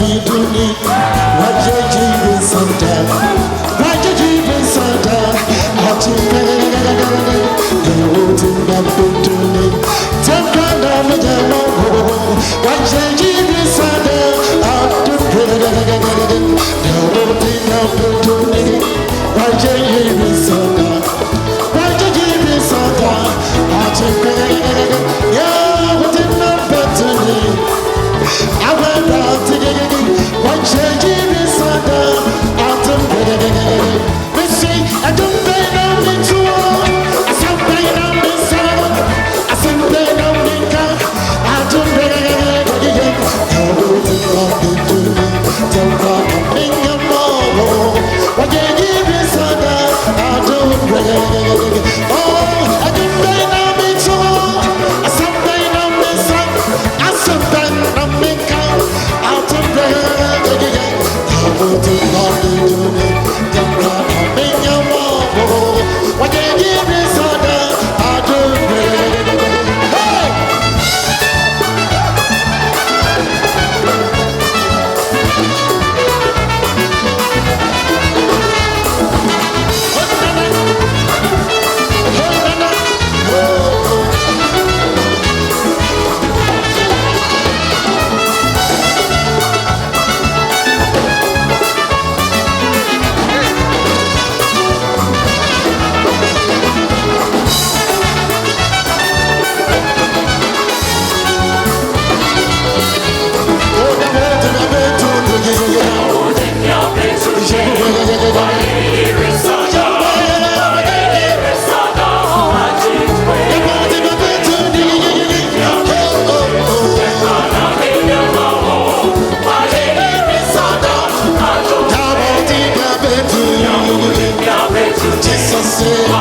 biduni wajeji bisanda wajeji bisanda hati ewuti na biduni temkanda mjama wajeji bisanda hati ewuti na biduni wajeji bisanda wajeji bisanda hati ewuti na biduni I went out to get it. What change in the sun? Out of bed. We see, I don't pay no to all. I said, pay no sun. I said, pay no car. I don't pay it. Everything I've been doing. Don't come in your mouth. What you give me, son? I don't pay it. Oh, I don't pay no to all. I said, pay no sun. I said, pay no out of bed, I will do nothing to me. Don't run in your mouth. What you give me, son, I do bed. Hey! Jesus